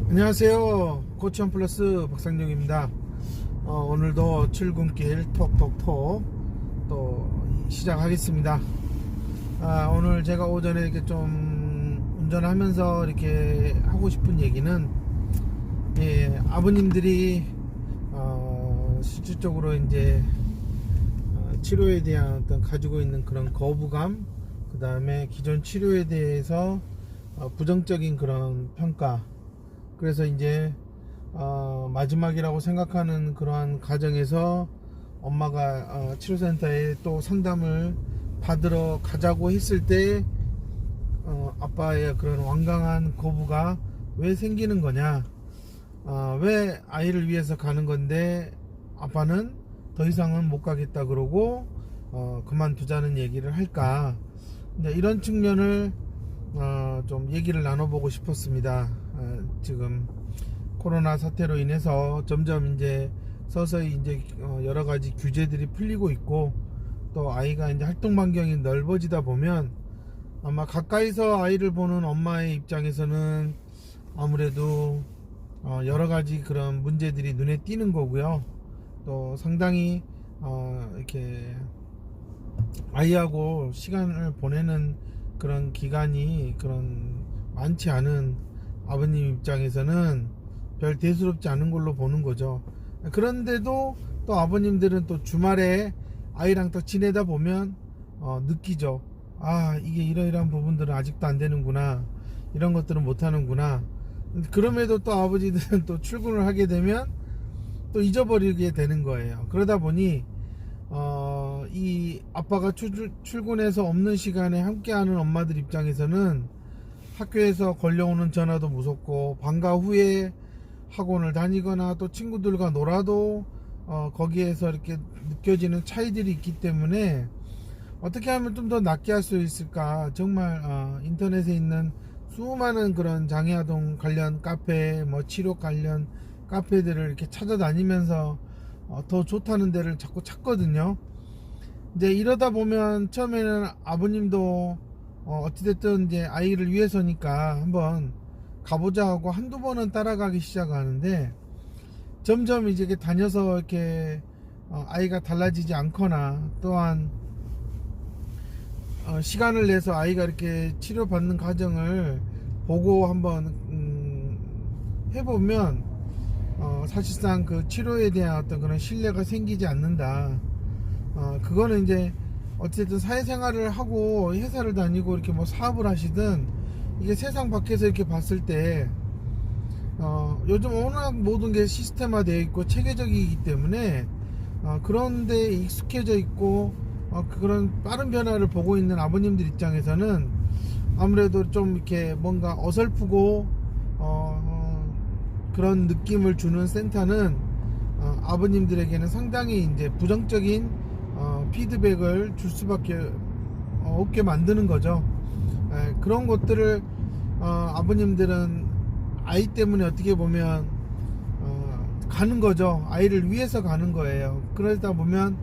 안녕하세요. 코치원 플러스 박상용입니다. 오늘도 출근길 톡톡톡 또 시작하겠습니다. 오늘 제가 오전에 이렇게 좀 운전하면서 이렇게 하고 싶은 얘기는, 아버님들이 실질적으로 이제 치료에 대한 어떤 가지고 있는 그런 거부감, 그 다음에 기존 치료에 대해서 부정적인 그런 평가, 그래서 이제 마지막이라고 생각하는 그러한 과정에서 엄마가 치료센터에 또 상담을 받으러 가자고 했을 때 아빠의 그런 완강한 거부가 왜 생기는 거냐, 왜 아이를 위해서 가는 건데 아빠는 더 이상은 못 가겠다 그러고 그만두자는 얘기를 할까, 이제 이런 측면을 좀 얘기를 나눠보고 싶었습니다. 지금 코로나 사태로 인해서 점점 이제 서서히 이제 여러 가지 규제들이 풀리고 있고, 또 아이가 이제 활동 반경이 넓어지다 보면 아마 가까이서 아이를 보는 엄마의 입장에서는 아무래도 여러 가지 그런 문제들이 눈에 띄는 거고요. 또 상당히 이렇게 아이하고 시간을 보내는 그런 기간이 그런 많지 않은 아버님 입장에서는 별 대수롭지 않은 걸로 보는 거죠. 그런데도 또 아버님들은 또 주말에 아이랑 또 지내다 보면 느끼죠. 이게 이러이러한 부분들은 아직도 안 되는구나, 이런 것들은 못 하는구나. 그럼에도 또 아버지들은 또 출근을 하게 되면 또 잊어버리게 되는 거예요. 그러다 보니 이 아빠가 출근해서 없는 시간에 함께하는 엄마들 입장에서는 학교에서 걸려오는 전화도 무섭고, 방과 후에 학원을 다니거나 또 친구들과 놀아도 거기에서 이렇게 느껴지는 차이들이 있기 때문에 어떻게 하면 좀 더 낫게 할 수 있을까, 정말 인터넷에 있는 수많은 그런 장애아동 관련 카페, 치료 관련 카페들을 이렇게 찾아다니면서 더 좋다는 데를 자꾸 찾거든요. 이제 이러다 보면 처음에는 아버님도 어찌됐든 이제 아이를 위해서니까 한번 가보자 하고 한두 번은 따라가기 시작하는데, 점점 이제 다녀서 이렇게 아이가 달라지지 않거나, 또한 시간을 내서 아이가 이렇게 치료받는 과정을 보고 한번 해보면 사실상 그 치료에 대한 어떤 그런 신뢰가 생기지 않는다. 그거는 이제 어쨌든 사회생활을 하고 회사를 다니고 이렇게 사업을 하시든, 이게 세상 밖에서 이렇게 봤을 때 요즘 워낙 모든 게 시스템화 되어 있고 체계적이기 때문에 그런 데 익숙해져 있고 그런 빠른 변화를 보고 있는 아버님들 입장에서는 아무래도 좀 이렇게 뭔가 어설프고 그런 느낌을 주는 센터는 아버님들에게는 상당히 이제 부정적인 피드백을 줄 수밖에 없게 만드는 거죠. 그런 것들을 아버님들은 아이 때문에 어떻게 보면 가는 거죠. 아이를 위해서 가는 거예요. 그러다 보면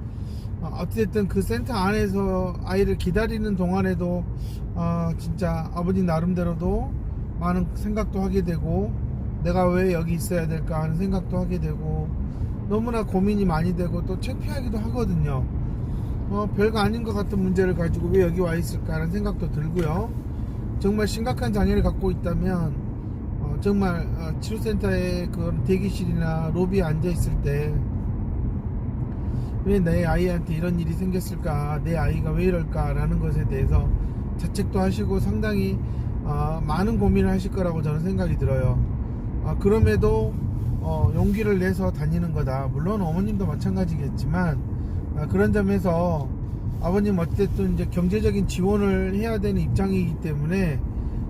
어쨌든 그 센터 안에서 아이를 기다리는 동안에도 진짜 아버지 나름대로도 많은 생각도 하게 되고, 내가 왜 여기 있어야 될까 하는 생각도 하게 되고, 너무나 고민이 많이 되고 또 창피하기도 하거든요. 별거 아닌 것 같은 문제를 가지고 왜 여기 와 있을까 하는 생각도 들고요. 정말 심각한 장애를 갖고 있다면 정말 치료센터의 그 대기실이나 로비에 앉아 있을 때 왜 내 아이한테 이런 일이 생겼을까, 내 아이가 왜 이럴까 라는 것에 대해서 자책도 하시고 상당히 많은 고민을 하실 거라고 저는 생각이 들어요. 그럼에도 용기를 내서 다니는 거다. 물론 어머님도 마찬가지겠지만 그런 점에서 아버님 어쨌든 이제 경제적인 지원을 해야 되는 입장이기 때문에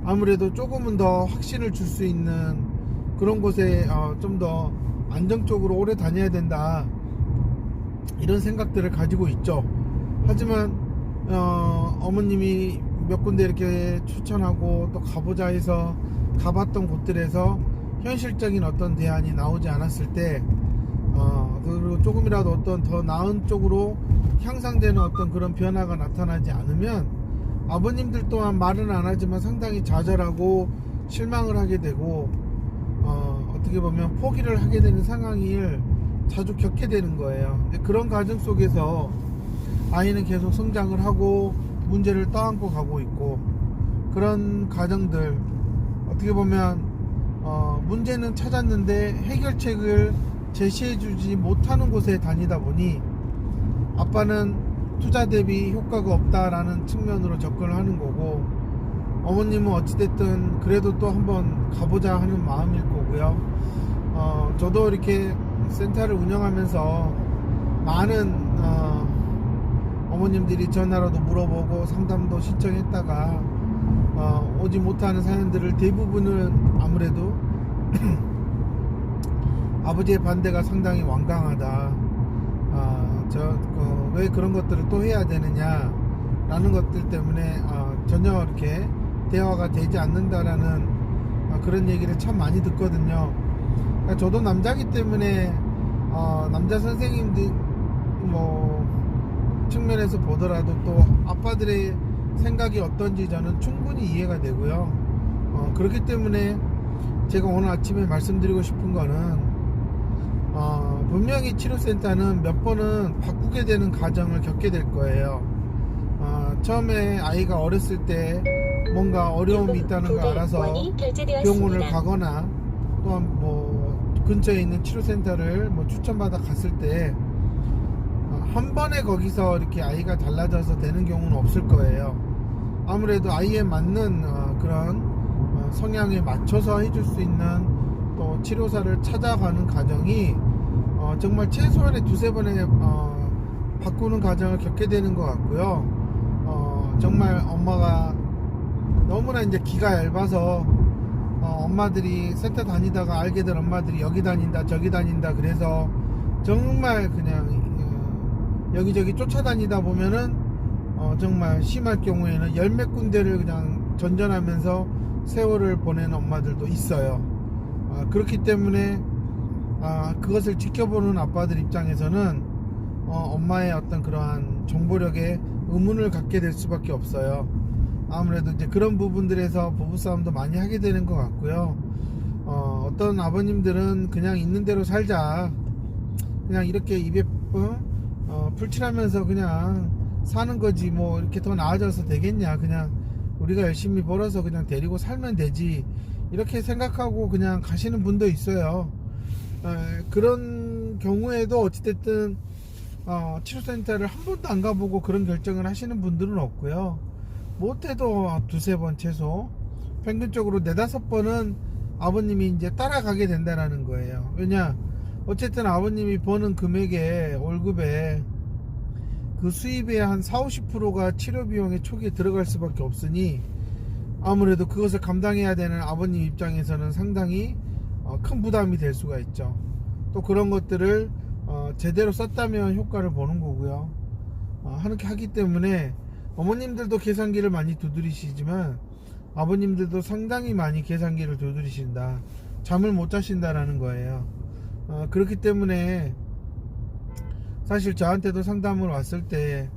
아무래도 조금은 더 확신을 줄 수 있는 그런 곳에 좀 더 안정적으로 오래 다녀야 된다, 이런 생각들을 가지고 있죠. 하지만 어머님이 몇 군데 이렇게 추천하고 또 가보자 해서 가봤던 곳들에서 현실적인 어떤 대안이 나오지 않았을 때 그리고 조금이라도 어떤 더 나은 쪽으로 향상되는 어떤 그런 변화가 나타나지 않으면 아버님들 또한 말은 안 하지만 상당히 좌절하고 실망을 하게 되고 어떻게 보면 포기를 하게 되는 상황을 자주 겪게 되는 거예요. 그런 과정 속에서 아이는 계속 성장을 하고 문제를 떠안고 가고 있고, 그런 과정들 어떻게 보면 문제는 찾았는데 해결책을 제시해주지 못하는 곳에 다니다 보니 아빠는 투자 대비 효과가 없다라는 측면으로 접근을 하는 거고, 어머님은 어찌됐든 그래도 또 한번 가보자 하는 마음일 거고요. 저도 이렇게 센터를 운영하면서 많은 어머님들이 전화로도 물어보고 상담도 신청했다가 오지 못하는 사연들을 대부분은 아무래도 아버지의 반대가 상당히 완강하다. 왜 그런 것들을 또 해야 되느냐 라는 것들 때문에 전혀 이렇게 대화가 되지 않는다라는 그런 얘기를 참 많이 듣거든요. 그러니까 저도 남자기 때문에 남자 선생님들 측면에서 보더라도 또 아빠들의 생각이 어떤지 저는 충분히 이해가 되고요. 그렇기 때문에 제가 오늘 아침에 말씀드리고 싶은 거는 분명히 치료센터는 몇 번은 바꾸게 되는 과정을 겪게 될 거예요. 처음에 아이가 어렸을 때 뭔가 어려움이 있다는 걸 알아서 병원을 가거나 또한 근처에 있는 치료센터를 추천받아 갔을 때 한 번에 거기서 이렇게 아이가 달라져서 되는 경우는 없을 거예요. 아무래도 아이에 맞는 그런 성향에 맞춰서 해줄 수 있는 또 치료사를 찾아가는 과정이 정말 최소한의 두세 번에 바꾸는 과정을 겪게 되는 것 같고요. 정말 엄마가 너무나 이제 기가 얇아서 엄마들이 센터 다니다가 알게 된 엄마들이 여기 다닌다 저기 다닌다 그래서 정말 그냥 여기저기 쫓아다니다 보면은 정말 심할 경우에는 열 몇 군데를 그냥 전전하면서 세월을 보내는 엄마들도 있어요. 그렇기 때문에 그것을 지켜보는 아빠들 입장에서는 엄마의 어떤 그러한 정보력에 의문을 갖게 될 수밖에 없어요. 아무래도 이제 그런 부분들에서 부부싸움도 많이 하게 되는 것 같고요. 어떤 아버님들은 그냥 있는 대로 살자, 그냥 이렇게 입에 풀칠하면서 그냥 사는 거지 뭐 이렇게 더 나아져서 되겠냐, 그냥 우리가 열심히 벌어서 그냥 데리고 살면 되지, 이렇게 생각하고 그냥 가시는 분도 있어요. 그런 경우에도 어찌됐든 치료센터를 한 번도 안 가보고 그런 결정을 하시는 분들은 없고요. 못해도 두세 번 최소, 평균적으로 네다섯 번은 아버님이 이제 따라가게 된다는 거예요. 왜냐, 어쨌든 아버님이 버는 금액에, 월급에 그 수입의 한 40~50%가 치료비용에 초기에 들어갈 수밖에 없으니 아무래도 그것을 감당해야 되는 아버님 입장에서는 상당히 큰 부담이 될 수가 있죠. 또 그런 것들을 제대로 썼다면 효과를 보는 거고요. 하기 때문에 어머님들도 계산기를 많이 두드리시지만 아버님들도 상당히 많이 계산기를 두드리신다, 잠을 못 자신다라는 거예요. 그렇기 때문에 사실 저한테도 상담을 왔을 때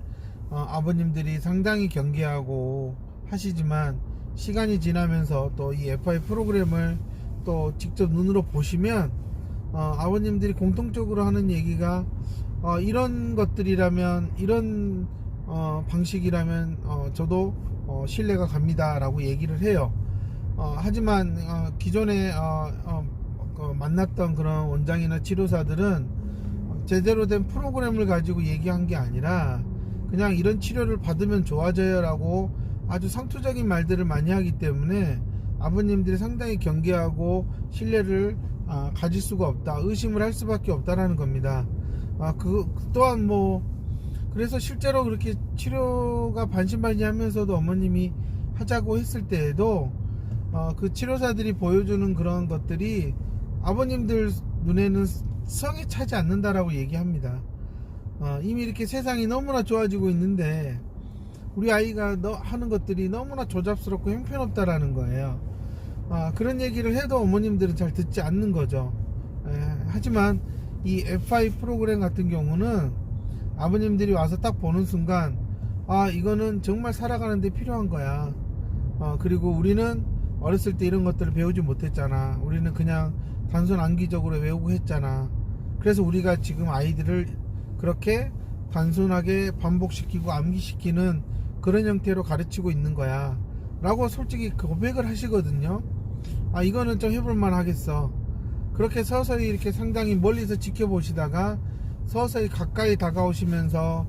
아버님들이 상당히 경계하고 하시지만 시간이 지나면서 또 이 FI 프로그램을 또 직접 눈으로 보시면 아버님들이 공통적으로 하는 얘기가 이런 것들이라면, 이런 방식이라면 저도 신뢰가 갑니다 라고 얘기를 해요. 하지만 기존에 만났던 그런 원장이나 치료사들은 제대로 된 프로그램을 가지고 얘기한 게 아니라 그냥 이런 치료를 받으면 좋아져요 라고 아주 상투적인 말들을 많이 하기 때문에 아버님들이 상당히 경계하고 신뢰를 가질 수가 없다, 의심을 할 수밖에 없다라는 겁니다. 또한 그래서 실제로 그렇게 치료가 반신반의하면서도 어머님이 하자고 했을 때에도 그 치료사들이 보여주는 그런 것들이 아버님들 눈에는 성에 차지 않는다라고 얘기합니다. 이미 이렇게 세상이 너무나 좋아지고 있는데 우리 아이가 하는 것들이 너무나 조잡스럽고 형편없다라는 거예요. 그런 얘기를 해도 어머님들은 잘 듣지 않는 거죠. 하지만 이 FI 프로그램 같은 경우는 아버님들이 와서 딱 보는 순간 이거는 정말 살아가는데 필요한 거야. 그리고 우리는 어렸을 때 이런 것들을 배우지 못했잖아. 우리는 그냥 단순 암기적으로 외우고 했잖아. 그래서 우리가 지금 아이들을 그렇게 단순하게 반복시키고 암기시키는 그런 형태로 가르치고 있는 거야 라고 솔직히 고백을 하시거든요. 이거는 좀 해볼만 하겠어. 그렇게 서서히 이렇게 상당히 멀리서 지켜보시다가 서서히 가까이 다가오시면서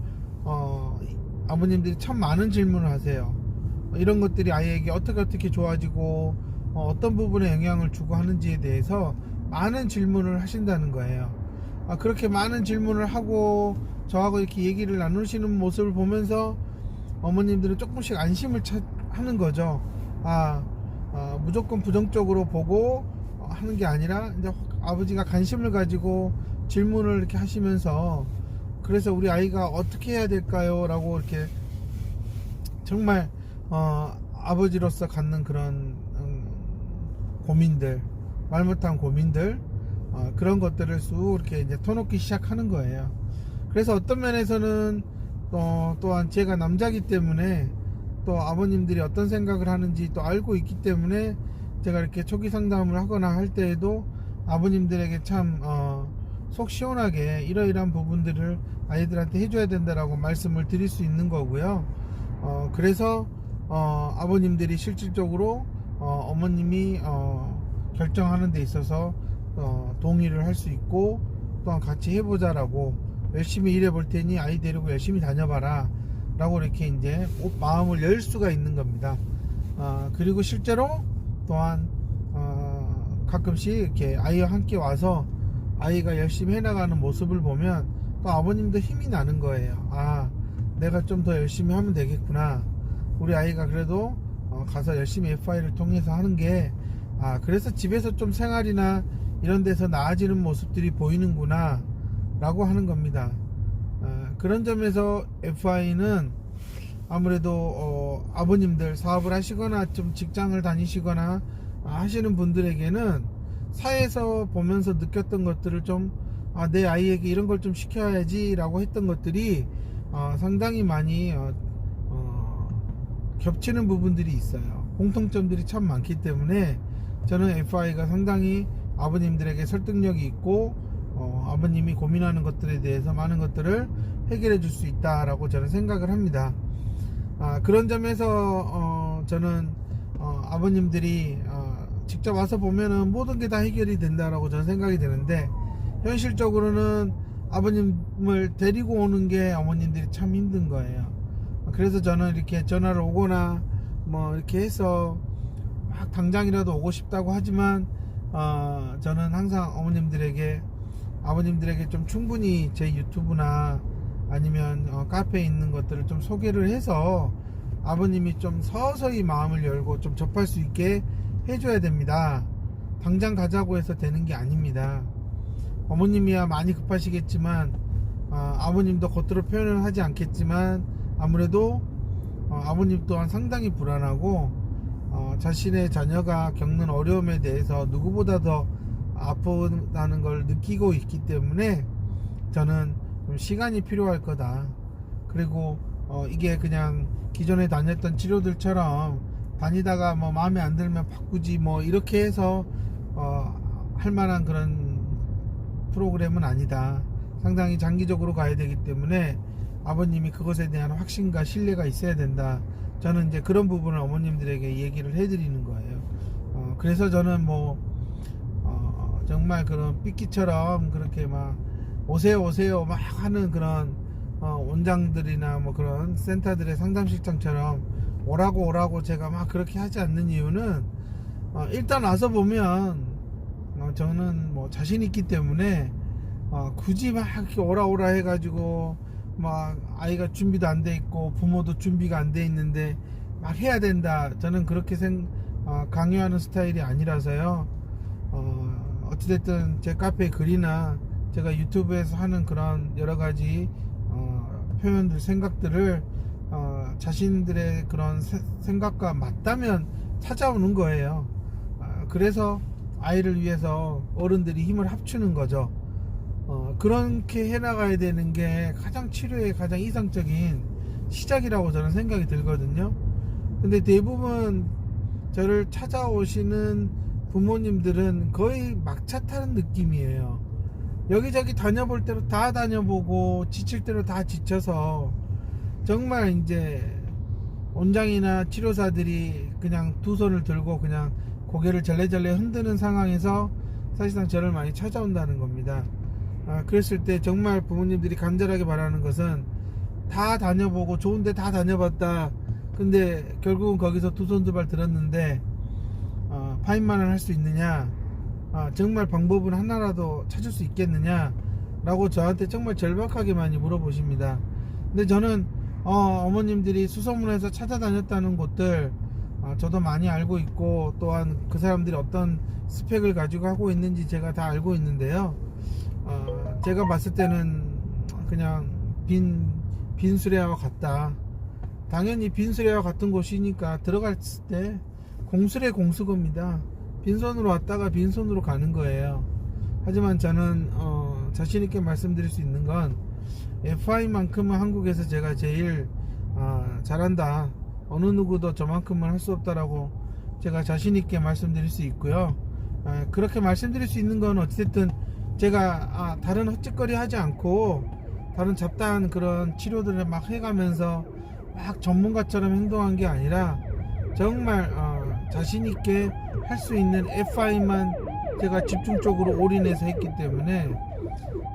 아버님들이 참 많은 질문을 하세요. 이런 것들이 아이에게 어떻게 좋아지고 어떤 부분에 영향을 주고 하는지에 대해서 많은 질문을 하신다는 거예요. 그렇게 많은 질문을 하고 저하고 이렇게 얘기를 나누시는 모습을 보면서 어머님들은 조금씩 안심을 하는 거죠. 무조건 부정적으로 보고 하는 게 아니라 이제 아버지가 관심을 가지고 질문을 이렇게 하시면서 그래서 우리 아이가 어떻게 해야 될까요? 라고 이렇게 정말 아버지로서 갖는 그런 고민들, 말 못한 고민들, 그런 것들을 쑥 이렇게 이제 터놓기 시작하는 거예요. 그래서 어떤 면에서는 또한 제가 남자기 때문에 또 아버님들이 어떤 생각을 하는지 또 알고 있기 때문에 제가 이렇게 초기 상담을 하거나 할 때에도 아버님들에게 참 속 시원하게 이러이러한 부분들을 아이들한테 해줘야 된다라고 말씀을 드릴 수 있는 거고요. 그래서 아버님들이 실질적으로 어머님이 결정하는 데 있어서 동의를 할 수 있고 또한 같이 해보자라고 열심히 일해 볼 테니 아이 데리고 열심히 다녀봐라 라고 이렇게 이제 마음을 열 수가 있는 겁니다. 그리고 실제로 또한 가끔씩 이렇게 아이와 함께 와서 아이가 열심히 해나가는 모습을 보면 또 아버님도 힘이 나는 거예요. 내가 좀 더 열심히 하면 되겠구나. 우리 아이가 그래도 가서 열심히 FI를 통해서 하는 게 그래서 집에서 좀 생활이나 이런 데서 나아지는 모습들이 보이는구나 라고 하는 겁니다. 그런 점에서 FI는 아무래도 아버님들 사업을 하시거나 좀 직장을 다니시거나 하시는 분들에게는 사회에서 보면서 느꼈던 것들을 좀 내 아이에게 이런 걸 좀 시켜야지 라고 했던 것들이 상당히 많이 겹치는 부분들이 있어요. 공통점들이 참 많기 때문에 저는 FI가 상당히 아버님들에게 설득력이 있고 아버님이 고민하는 것들에 대해서 많은 것들을 해결해 줄 수 있다라고 저는 생각을 합니다. 그런 점에서 저는 아버님들이 직접 와서 보면은 모든 게 다 해결이 된다라고 저는 생각이 되는데 현실적으로는 아버님을 데리고 오는 게 어머님들이 참 힘든 거예요. 그래서 저는 이렇게 전화를 오거나 뭐 이렇게 해서 막 당장이라도 오고 싶다고 하지만 저는 항상 아버님들에게 좀 충분히 제 유튜브나 아니면 카페에 있는 것들을 좀 소개를 해서 아버님이 좀 서서히 마음을 열고 좀 접할 수 있게 해줘야 됩니다. 당장 가자고 해서 되는 게 아닙니다. 어머님이야 많이 급하시겠지만 아버님도 겉으로 표현을 하지 않겠지만 아무래도 아버님 또한 상당히 불안하고 자신의 자녀가 겪는 어려움에 대해서 누구보다 더 아프다는 걸 느끼고 있기 때문에 저는 좀 시간이 필요할 거다. 그리고 이게 그냥 기존에 다녔던 치료들처럼 다니다가 뭐 마음에 안 들면 바꾸지 뭐 이렇게 해서 할 만한 그런 프로그램은 아니다. 상당히 장기적으로 가야 되기 때문에 아버님이 그것에 대한 확신과 신뢰가 있어야 된다. 저는 이제 그런 부분을 어머님들에게 얘기를 해드리는 거예요. 그래서 저는 뭐 정말 그런 삐끼처럼 그렇게 막 오세요 막 하는 그런 원장들이나 뭐 그런 센터들의 상담실장처럼 오라고 제가 막 그렇게 하지 않는 이유는 일단 와서 보면 저는 뭐 자신 있기 때문에 굳이 막 이렇게 오라 해가지고 막 아이가 준비도 안 돼 있고 부모도 준비가 안 돼 있는데 막 해야 된다. 저는 그렇게 강요하는 스타일이 아니라서요. 어찌됐든 제 카페 글이나 제가 유튜브에서 하는 그런 여러 가지 표현들, 생각들을 자신들의 그런 생각과 맞다면 찾아오는 거예요. 그래서 아이를 위해서 어른들이 힘을 합치는 거죠. 그렇게 해나가야 되는 게 가장 치료의 가장 이상적인 시작이라고 저는 생각이 들거든요. 근데 대부분 저를 찾아오시는 부모님들은 거의 막차 타는 느낌이에요. 여기저기 다녀볼 대로 다 다녀보고 지칠 대로 다 지쳐서 정말 이제 원장이나 치료사들이 그냥 두 손을 들고 그냥 고개를 절레절레 흔드는 상황에서 사실상 저를 많이 찾아온다는 겁니다. 그랬을 때 정말 부모님들이 간절하게 바라는 것은 다 다녀보고 좋은데 다 다녀봤다. 근데 결국은 거기서 두 손 두 발 들었는데 파인만을 할 수 있느냐, 정말 방법은 하나라도 찾을 수 있겠느냐 라고 저한테 정말 절박하게 많이 물어보십니다. 근데 저는 어머님들이 수소문해서 찾아다녔다는 곳들 저도 많이 알고 있고, 또한 그 사람들이 어떤 스펙을 가지고 하고 있는지 제가 다 알고 있는데요. 제가 봤을 때는 그냥 빈 수레와 같다. 당연히 빈 수레와 같은 곳이니까 들어갔을 때 공수레 공수겁니다. 빈손으로 왔다가 빈손으로 가는 거예요. 하지만 저는 자신있게 말씀드릴 수 있는 건 FI만큼은 한국에서 제가 제일 잘한다. 어느 누구도 저만큼은 할 수 없다라고 제가 자신있게 말씀드릴 수 있고요. 그렇게 말씀드릴 수 있는 건 어쨌든 제가 다른 헛짓거리 하지 않고 다른 잡다한 그런 치료들을 막 해가면서 막 전문가처럼 행동한 게 아니라 정말 자신있게 할 수 있는 FI만 제가 집중적으로 올인해서 했기 때문에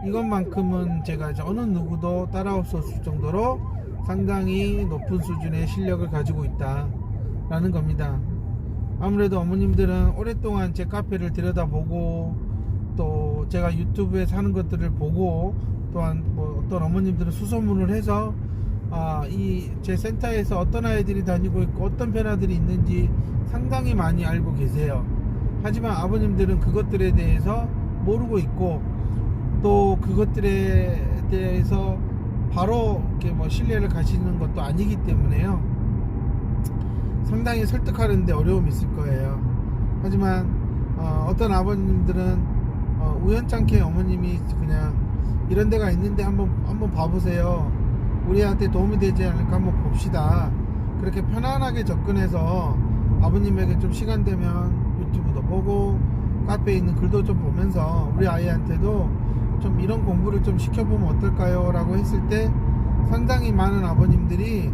이것만큼은 제가 이제 어느 누구도 따라올 수 없을 정도로 상당히 높은 수준의 실력을 가지고 있다 라는 겁니다. 아무래도 어머님들은 오랫동안 제 카페를 들여다보고 또 제가 유튜브에서 하는 것들을 보고, 또한 뭐 어떤 어머님들은 수소문을 해서 이 제 센터에서 어떤 아이들이 다니고 있고 어떤 변화들이 있는지 상당히 많이 알고 계세요. 하지만 아버님들은 그것들에 대해서 모르고 있고, 또 그것들에 대해서 바로 이렇게 뭐 신뢰를 가지는 것도 아니기 때문에요. 상당히 설득하는데 어려움이 있을 거예요. 하지만 어떤 아버님들은 우연찮게 어머님이 그냥 이런 데가 있는데 한번 봐보세요. 우리한테 도움이 되지 않을까 한번 봅시다. 그렇게 편안하게 접근해서 아버님에게 좀 시간 되면 유튜브도 보고 카페에 있는 글도 좀 보면서 우리 아이한테도 좀 이런 공부를 좀 시켜보면 어떨까요? 라고 했을 때 상당히 많은 아버님들이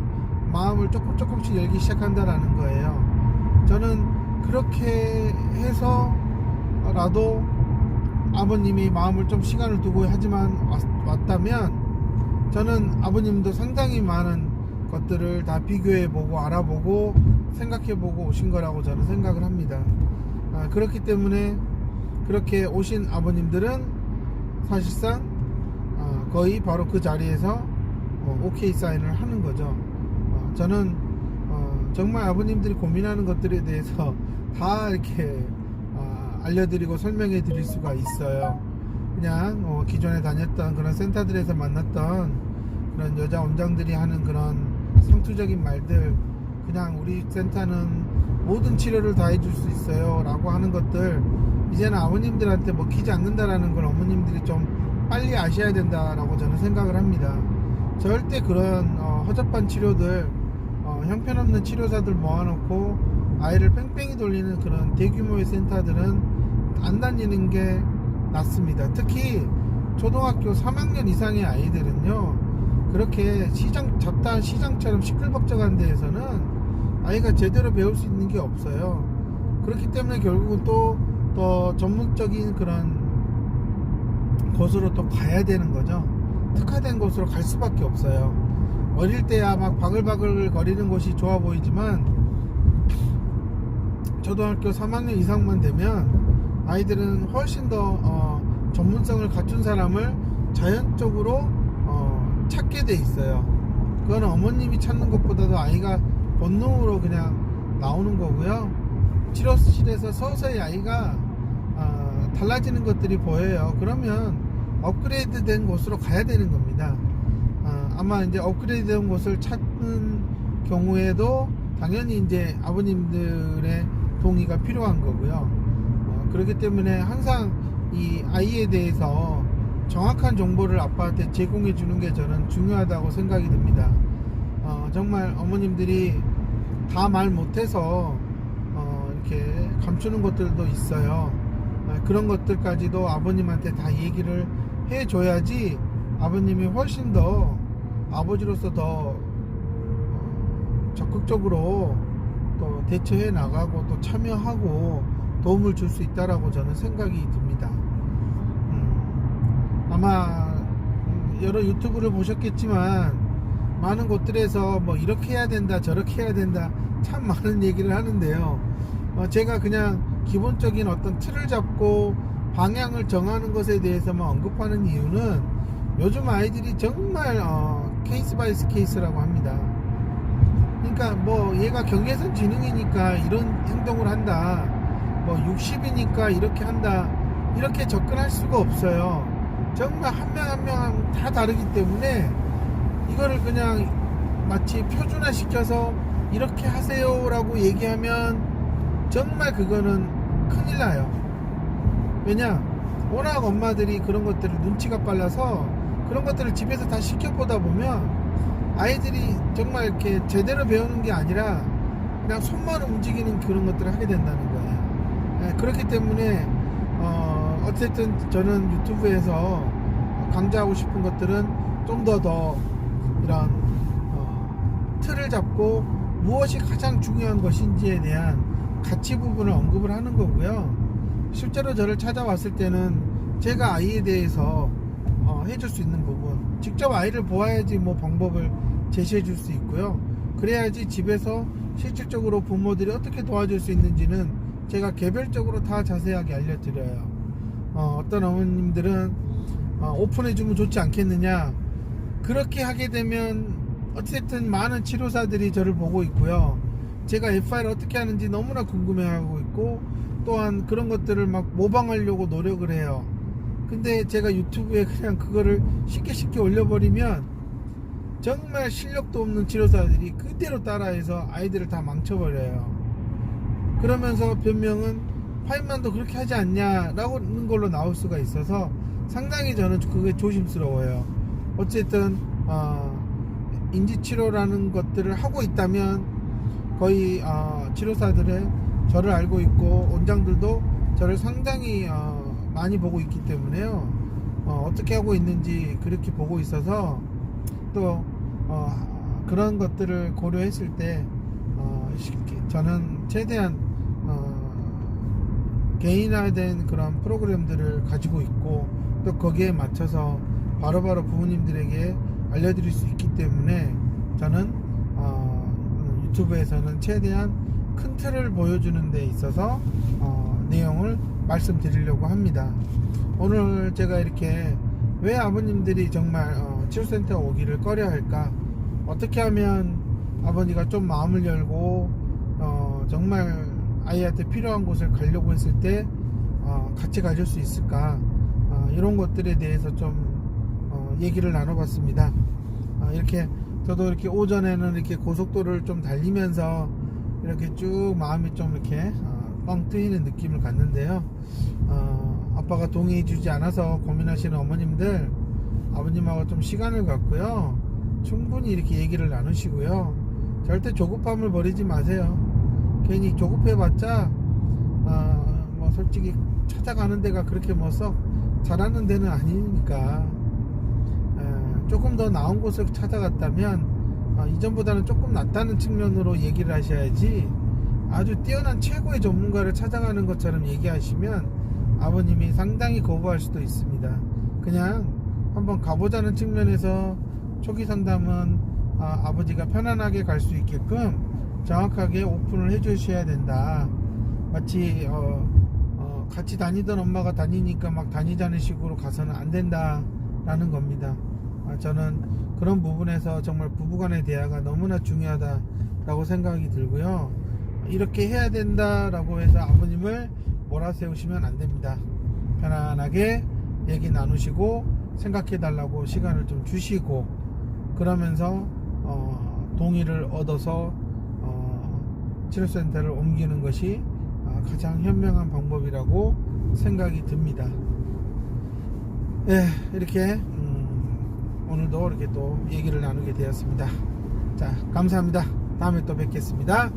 마음을 조금씩 열기 시작한다라는 거예요. 저는 그렇게 해서라도 아버님이 마음을 좀 시간을 두고 하지만 왔다면 저는 아버님도 상당히 많은 것들을 다 비교해보고 알아보고 생각해보고 오신 거라고 저는 생각을 합니다. 그렇기 때문에 그렇게 오신 아버님들은 사실상 거의 바로 그 자리에서 OK 사인을 하는 거죠. 저는 정말 아버님들이 고민하는 것들에 대해서 다 이렇게 알려드리고 설명해 드릴 수가 있어요. 그냥 기존에 다녔던 그런 센터들에서 만났던 그런 여자 원장들이 하는 그런 상투적인 말들, 그냥 우리 센터는 모든 치료를 다 해줄 수 있어요 라고 하는 것들, 이제는 아버님들한테 먹히지 않는다라는 걸 어머님들이 좀 빨리 아셔야 된다라고 저는 생각을 합니다. 절대 그런 허접한 치료들, 형편없는 치료사들 모아놓고 아이를 뺑뺑이 돌리는 그런 대규모의 센터들은 안 다니는 게 낫습니다. 특히 초등학교 3학년 이상의 아이들은요, 그렇게 잡다한 시장처럼 시끌벅적한 데에서는 아이가 제대로 배울 수 있는 게 없어요. 그렇기 때문에 결국은 또 전문적인 그런 곳으로 또 가야 되는 거죠. 특화된 곳으로 갈 수밖에 없어요. 어릴 때야 막 바글바글 거리는 곳이 좋아 보이지만 초등학교 3학년 이상만 되면 아이들은 훨씬 더 전문성을 갖춘 사람을 자연적으로 찾게 돼 있어요. 그거는 어머님이 찾는 것보다도 아이가 본능으로 그냥 나오는 거고요. 치료실에서 서서히 아이가 달라지는 것들이 보여요. 그러면 업그레이드 된 곳으로 가야 되는 겁니다. 아마 이제 업그레이드된 곳을 찾는 경우에도 당연히 이제 아버님들의 동의가 필요한 거고요. 그렇기 때문에 항상 이 아이에 대해서 정확한 정보를 아빠한테 제공해 주는 게 저는 중요하다고 생각이 듭니다. 정말 어머님들이 다 말 못해서 이렇게 감추는 것들도 있어요. 그런 것들까지도 아버님한테 다 얘기를 해줘야지 아버님이 훨씬 더 아버지로서 더 적극적으로 또 대처해 나가고 또 참여하고 도움을 줄 수 있다라고 저는 생각이 듭니다. 아마 여러 유튜브를 보셨겠지만 많은 곳들에서 뭐 이렇게 해야 된다 저렇게 해야 된다 참 많은 얘기를 하는데요. 제가 그냥 기본적인 어떤 틀을 잡고 방향을 정하는 것에 대해서만 언급하는 이유는 요즘 아이들이 정말 케이스 바이 케이스라고 합니다. 그러니까 뭐 얘가 경계선 지능이니까 이런 행동을 한다, 뭐 60이니까 이렇게 한다, 이렇게 접근할 수가 없어요. 정말 한 명 한 명 다 다르기 때문에 이거를 그냥 마치 표준화 시켜서 이렇게 하세요 라고 얘기하면 정말 그거는 큰일 나요. 왜냐, 워낙 엄마들이 그런 것들을 눈치가 빨라서 그런 것들을 집에서 다 시켜보다 보면 아이들이 정말 이렇게 제대로 배우는 게 아니라 그냥 손만 움직이는 그런 것들을 하게 된다는 거예요. 그렇기 때문에 어쨌든 저는 유튜브에서 강조하고 싶은 것들은 좀 더 이런 틀을 잡고 무엇이 가장 중요한 것인지에 대한 가치 부분을 언급을 하는 거고요. 실제로 저를 찾아왔을 때는 제가 아이에 대해서 해줄 수 있는 부분, 직접 아이를 보아야지 뭐 방법을 제시해 줄 수 있고요. 그래야지 집에서 실질적으로 부모들이 어떻게 도와줄 수 있는지는 제가 개별적으로 다 자세하게 알려드려요. 어떤 어머님들은 오픈해주면 좋지 않겠느냐, 그렇게 하게 되면 어쨌든 많은 치료사들이 저를 보고 있고요. 제가 FI를 어떻게 하는지 너무나 궁금해하고 있고, 또한 그런 것들을 막 모방하려고 노력을 해요. 근데 제가 유튜브에 그냥 그거를 쉽게 올려버리면 정말 실력도 없는 치료사들이 그대로 따라해서 아이들을 다 망쳐버려요. 그러면서 변명은 파인만도 그렇게 하지 않냐 라는 걸로 나올 수가 있어서 상당히 저는 그게 조심스러워요. 어쨌든 인지치료라는 것들을 하고 있다면 거의 치료사들의 저를 알고 있고 원장들도 저를 상당히 많이 보고 있기 때문에요. 어떻게 하고 있는지 그렇게 보고 있어서 또 그런 것들을 고려했을 때 저는 최대한 개인화된 그런 프로그램들을 가지고 있고 또 거기에 맞춰서 바로바로 부모님들에게 알려드릴 수 있기 때문에 저는 유튜브에서는 최대한 큰 틀을 보여주는 데 있어서 내용을 말씀드리려고 합니다. 오늘 제가 이렇게 왜 아버님들이 정말 치료센터 오기를 꺼려 할까, 어떻게 하면 아버지가 좀 마음을 열고 정말 아이한테 필요한 곳을 가려고 했을 때 같이 가줄 수 있을까, 이런 것들에 대해서 좀 얘기를 나눠봤습니다. 이렇게 저도 이렇게 오전에는 이렇게 고속도로를 좀 달리면서 이렇게 쭉 마음이 좀 이렇게 뻥 뚫리는 느낌을 갖는데요. 아빠가 동의해 주지 않아서 고민하시는 어머님들, 아버님하고 좀 시간을 갖고요, 충분히 이렇게 얘기를 나누시고요, 절대 조급함을 버리지 마세요. 괜히 조급해봤자 뭐 솔직히 찾아가는 데가 그렇게 뭐 썩 잘하는 데는 아니니까 조금 더 나은 곳을 찾아갔다면 이전보다는 조금 낫다는 측면으로 얘기를 하셔야지, 아주 뛰어난 최고의 전문가를 찾아가는 것처럼 얘기하시면 아버님이 상당히 거부할 수도 있습니다. 그냥 한번 가보자는 측면에서 초기 상담은 아버지가 편안하게 갈 수 있게끔 정확하게 오픈을 해 주셔야 된다. 마치 같이 다니던 엄마가 다니니까 막 다니자는 식으로 가서는 안 된다 라는 겁니다. 저는 그런 부분에서 정말 부부간의 대화가 너무나 중요하다라고 생각이 들고요. 이렇게 해야 된다라고 해서 아버님을 몰아세우시면 안 됩니다. 편안하게 얘기 나누시고 생각해 달라고 시간을 좀 주시고, 그러면서 동의를 얻어서 치료센터를 옮기는 것이 가장 현명한 방법이라고 생각이 듭니다. 예, 이렇게 오늘도 이렇게 또 얘기를 나누게 되었습니다. 자, 감사합니다. 다음에 또 뵙겠습니다.